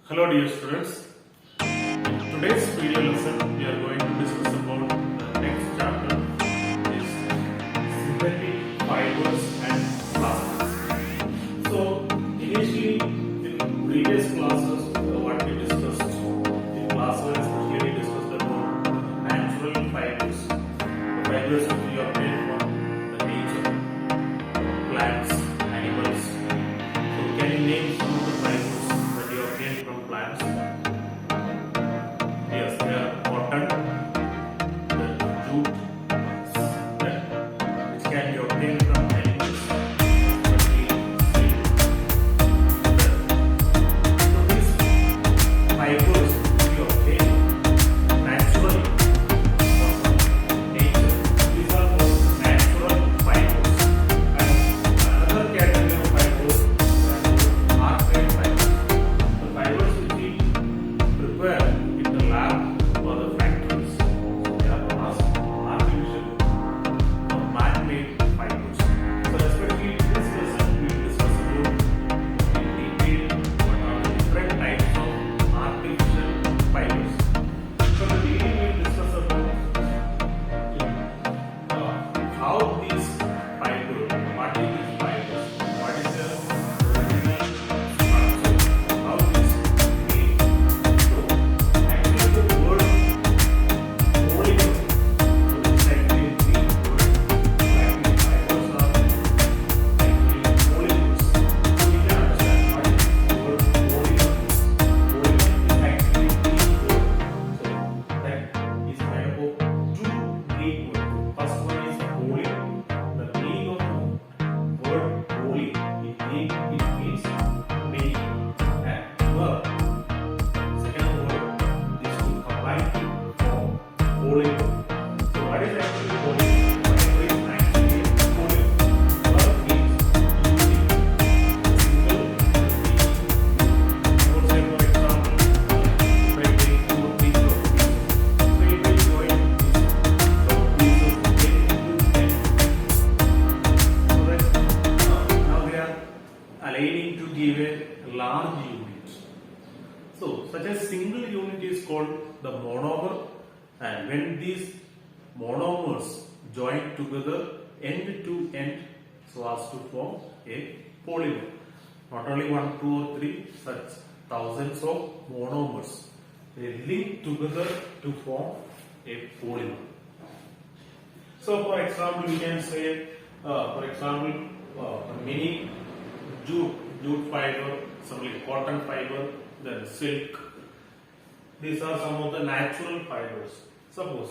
Hello dear students, in today's video lesson we are going to discuss about the next chapter is synthetic fibers and plastics. So initially in previous classes what we discussed in class 1 especially we discussed about natural fibers, the fibers which we obtain from the nature, plants, animals. So can you name some of the fibers that you obtain from plants? Yes, they are cotton, the jute, which can be obtained from animals. So these fibers we obtain naturally from nature. These are called natural fibers. And another category of fibers are artificial fibers. The fibers which we prepare in the lab or the factories. They are artificial or man-made fibers. So especially in this lesson we will discuss about in detail what are the different types of artificial fibers. So the beginning we will discuss about how these fibers, what is these fibers, what is their original structure, how this made. So actually the word polymer, so this is actually the word. Actually fibers are actually polymers. So we can understand what is the word polymer. Polymer is actually the word. So that is made up of two Greek words. First one is poly. The meaning of the word poly in Greek it means many and verb. Second word is to combine to form polymer. So what is actually polymer? Polymer is actually polymer. Verb means unique, single, repeat. For example, if I take two pieces of pizza, so it will join these pieces into 10. So that now they are aligning to give a large unit. So such a single unit is called the monomer, and when these monomers join together end to end so as to form a polymer. Not only one, two or three, such thousands of monomers. They link together to form a polymer. So for example, we can say, many jute fiber, some like cotton fiber, then silk. These are some of the natural fibers. Suppose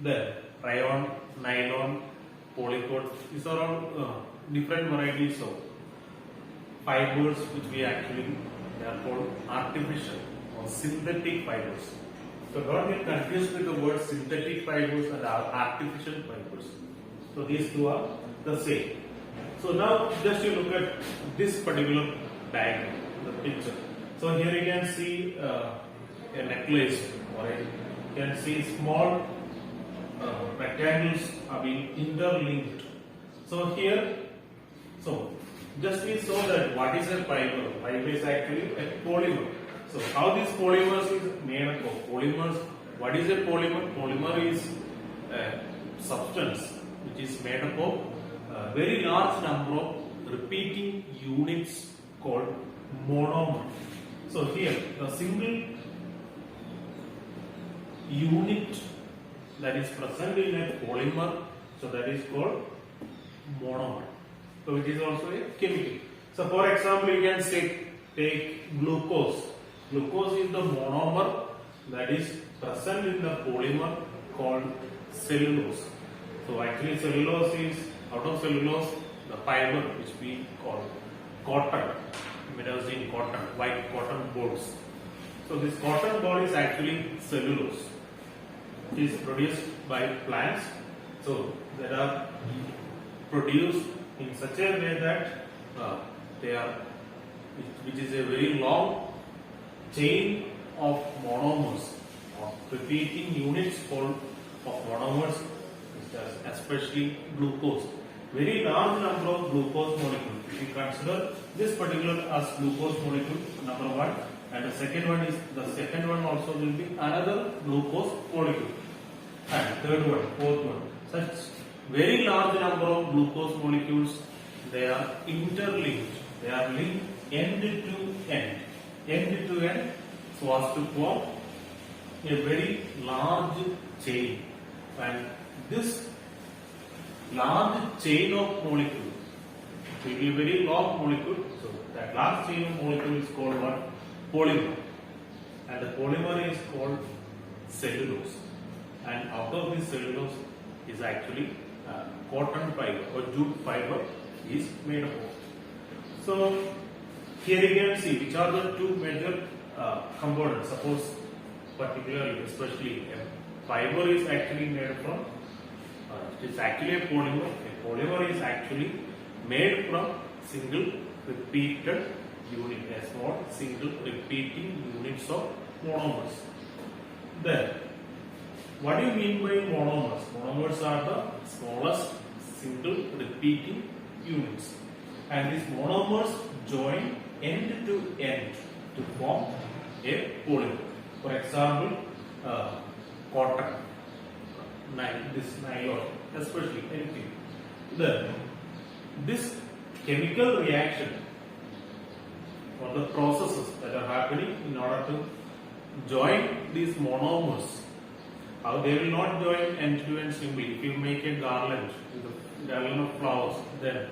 then rayon, nylon, polycot. These are all different varieties of fibers which we actually they are called artificial or synthetic fibers. So don't get confused with the word synthetic fibers and artificial fibers. So these two are the same. So now just you look at this particular diagram, the picture. So here you can see a necklace, or you can see small rectangles are being interlinked. So here, so just we saw that what is a fiber? Fiber is actually a polymer. So how these polymers is made up of? Polymers, what is a polymer? Polymer is a substance which is made up of a very large number of repeating units called monomer. So here the single unit that is present in a polymer, so that is called monomer. So it is also a chemical. So for example, you can say take glucose. Glucose is the monomer that is present in the polymer called cellulose. So actually cellulose is, out of cellulose, the fiber which we call cotton. It was in cotton, white cotton boards. So this cotton board is actually cellulose. It is produced by plants. So they are produced in such a way that they are, which is a very long chain of monomers, of repeating units called of monomers, especially glucose. Very large number of glucose molecules. If we consider this particular as glucose molecule, number one, and the second one also will be another glucose molecule, and third one, fourth one. Such very large number of glucose molecules, they are interlinked. They are linked end to end, so as to form a very large chain. And this large chain of molecules will be a very long molecule. So that large chain of molecules is called what? Polymer. And the polymer is called cellulose. And out of this cellulose is actually cotton fiber or jute fiber is made up of. So here you can see which are the two major components. Suppose particularly, especially fiber is actually made from, it is actually a polymer. A polymer is actually made from single repeated unit, a small single repeating units of monomers. Then, what do you mean by monomers? Monomers are the smallest single repeating units, and these monomers join end to end to form a polymer. For example, cotton, this nylon, especially anything. Then, this chemical reaction or the processes that are happening in order to join these monomers, they will not join end to end simply. If you make a garland with a garland of flowers, then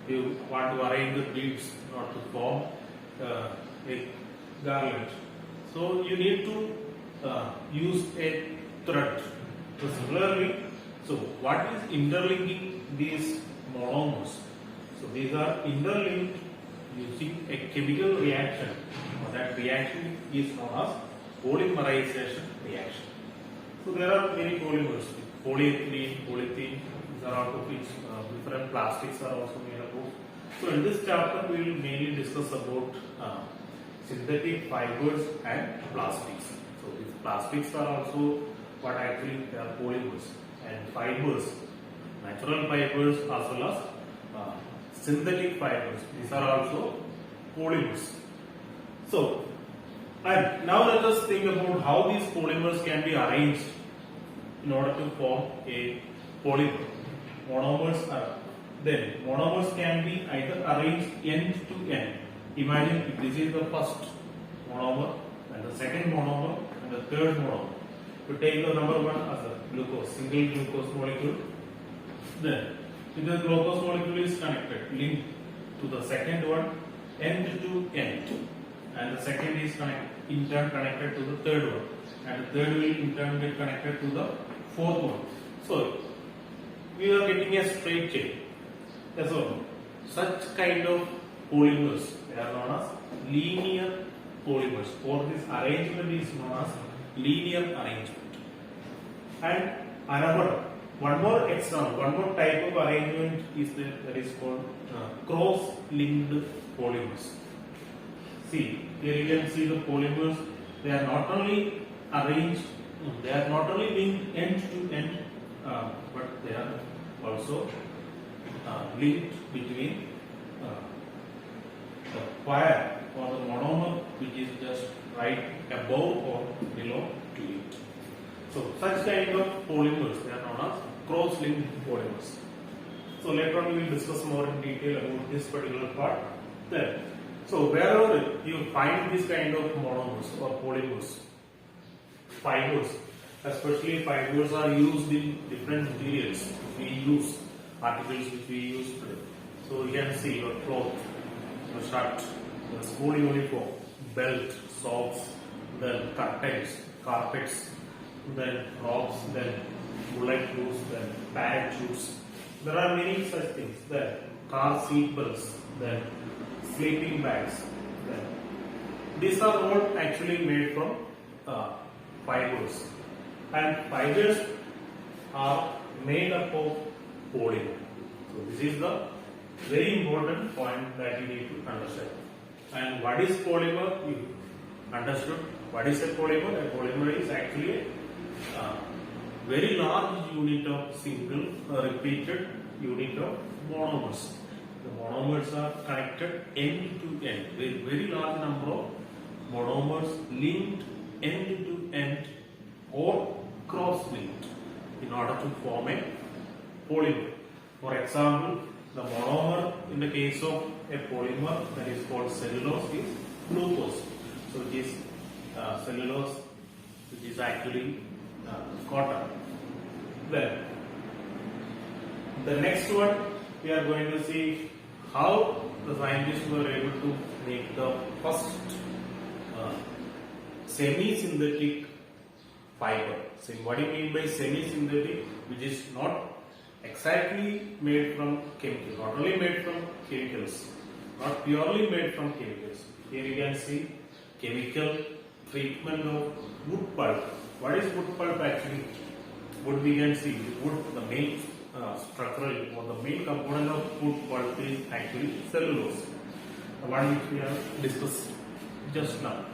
you want to arrange the beads not to form a garland. So you need to use a thread. So similarly, so what is interlinking these monomers? So these are interlinked using a chemical reaction. That reaction is known as polymerization reaction. So there are many polymers, polyethylene, polythene. These are out of which different plastics are also made up of. So in this chapter we will mainly discuss about synthetic fibers and plastics. So these plastics are also what actually they are polymers, and fibers, natural fibers as well as synthetic fibers. These are also polymers. So, and now let us think about how these polymers can be arranged in order to form a polymer. Monomers can be either arranged end to end. Imagine if this is the first monomer, and the second monomer, and the third monomer. We take the number one as a glucose, single glucose molecule. Then, if the glucose molecule is connected, linked to the second one, end to end, and the second is in turn connected to the third one, and the third will in turn get connected to the fourth one. So, we are getting a straight chain. So, such kind of polymers, they are known as linear polymers, or this arrangement is known as linear arrangement. And one more type of arrangement is there, that is called cross-linked polymers. See, here you can see the polymers, they are not only arranged, they are not only linked end to end, but they are also linked between the wire or the monomer which is just right above or below to it. So such kind of polymers, they are known as cross-linked polymers. So later on we will discuss more in detail about this particular part. Then, so wherever you find this kind of monomers or polymers, fibers, especially fibers are used in different materials. We use articles which we use today. So you can see your cloth, your shirt, your school uniform, belt, socks, then curtains, carpets, then robes, then bullet proofs, then parachutes. There are many such things. Then car seat belts, then sleeping bags. Then these are all actually made from fibers, and fibers are made up of polymer. So this is the very important point that you need to understand. And what is polymer? You understood what is a polymer? A polymer is actually a very large unit of single repeated unit of monomers. The monomers are connected end to end with very large number of monomers monomers linked end to end or cross-linked in order to form a polymer. For example, the monomer in the case of a polymer that is called cellulose is glucose. So it is cellulose, which is actually cotton. Then the next one, we are going to see how the scientists were able to make the first semi-synthetic fiber. So what do you mean by semi-synthetic? Which is not exactly made from chemicals, not only made from chemicals, not purely made from chemicals. Here you can see chemical treatment of wood pulp. What is wood pulp actually? Wood, we can see wood, the main structural or the main component of wood pulp is actually cellulose, the one which we have discussed just now.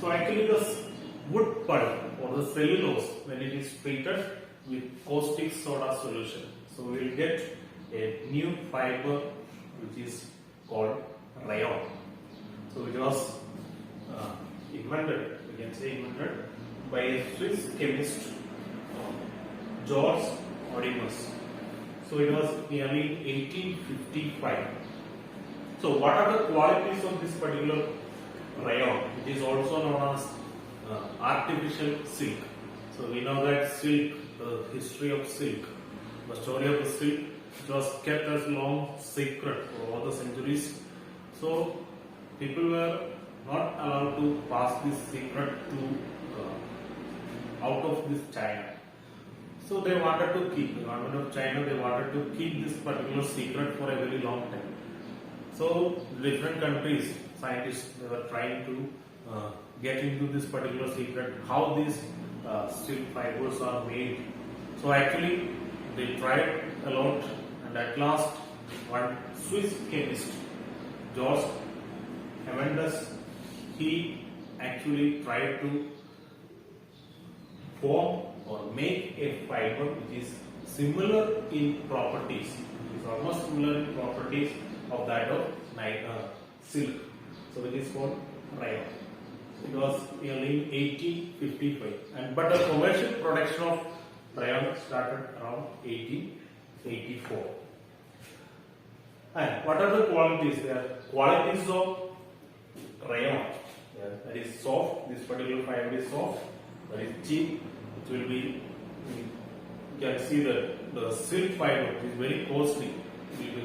So actually the wood pulp or the cellulose, when it is treated with caustic soda solution, so we will get a new fiber which is called rayon. So it was invented, we can say invented by a Swiss chemist, George Odimus. So it was nearly 1855. So what are the qualities of this particular rayon? It is also known as artificial silk. So we know that silk, the history of silk, the story of the silk, it was kept as long secret for all the centuries. So people were not allowed to pass this secret to out of this China. So they wanted to keep, the government of China, they wanted to keep this particular secret for a very long time. So different countries, scientists, they were trying to get into this particular secret, how these silk fibers are made. So actually they tried a lot, and at last one Swiss chemist, George Amendes, he actually tried to form or make a fiber which is similar in properties, it is almost similar in properties of that of silk. So it is called rayon. It was nearly 1855, and but the commercial production of rayon started around 1884. And what are the qualities? There are qualities of rayon. That is soft. This particular fiber is soft. That is cheap. It will be. You can see that the silk fiber is very costly. It will be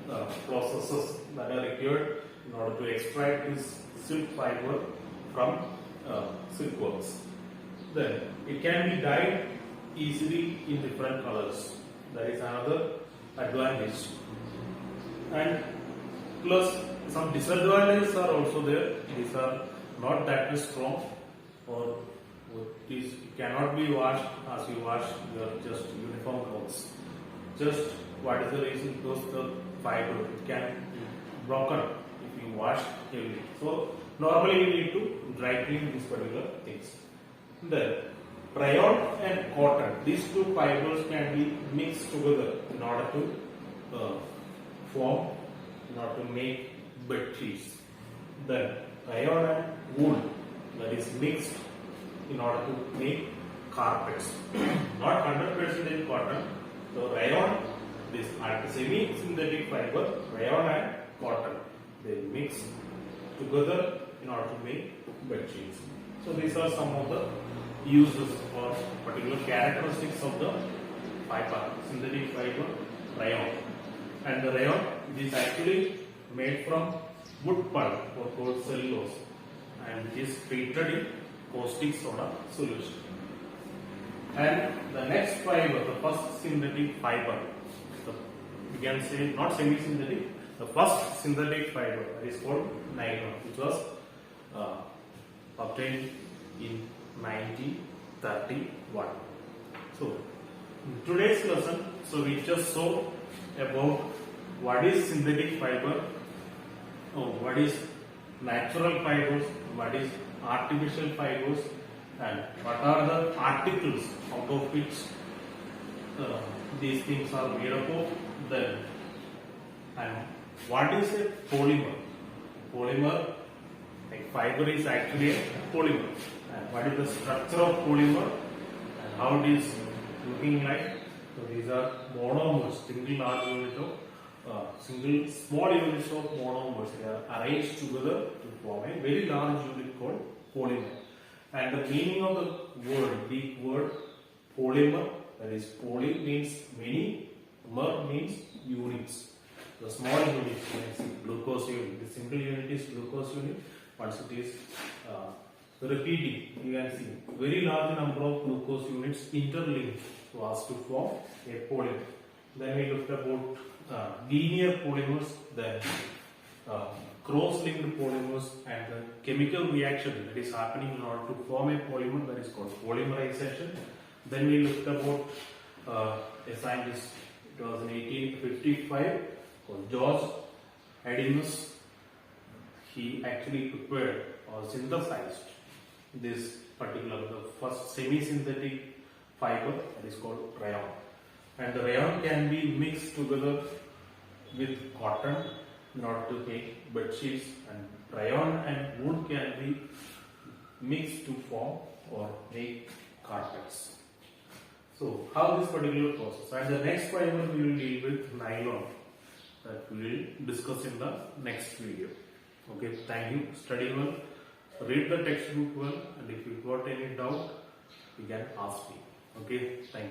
the processes that are required in order to extract this silk fiber from silkworms. Then it can be dyed easily in different colors. That is another advantage. And plus some disadvantages are also there. These are not that strong, or it cannot be washed as you wash your just uniform clothes. Just what is the reason? Because the fiber it can be broken if you wash heavily. So normally you need to dry clean these particular things. Then rayon and cotton, these two fibers can be mixed together in order to form, in order to make bed sheets. Then rayon and wool, that is mixed in order to make carpets. Not 100% cotton. So rayon, this semi-synthetic fiber, rayon and cotton, they mix together in order to make bed sheets. So these are some of the uses or particular characteristics of the fiber, synthetic fiber, rayon. And the rayon is actually made from wood pulp or called cellulose, and it is treated in caustic soda solution. And the next fiber, the first synthetic fiber, we can say not semi-synthetic, the first synthetic fiber, that is called nylon, which was obtained in 1931. So in today's lesson, so we just saw about what is synthetic fiber, what is natural fibers, what is artificial fibers, and what are the articles out of which these things are made up of. Then, and what is a polymer? Polymer, like fiber is actually a polymer. And what is the structure of polymer and how it is looking like? So these are monomers, single large unit of single small units of monomers. They are arranged together to form a very large unit called polymer. And the meaning of the word, Greek word polymer, that is poly means many, mer means units. The small unit, you can see glucose unit. The single unit is glucose unit. Once it is repeating, you can see very large number of glucose units interlinked so as to form a polymer. Then we looked about linear polymers, then cross-linked polymers, and the chemical reaction that is happening in order to form a polymer, that is called polymerization. Then we looked about a scientist, it was in 1855, called George Arrhenius. He actually prepared or synthesized this particular, the first semi-synthetic fiber, that is called rayon. And the rayon can be mixed together with cotton in order to make bed sheets, and rayon and wool can be mixed to form or make carpets. So how this particular process, and the next fiber we will deal with nylon, that we will discuss in the next video. Okay, thank you. Study well, read the textbook well, and if you got any doubt, you can ask me. Okay, thank you.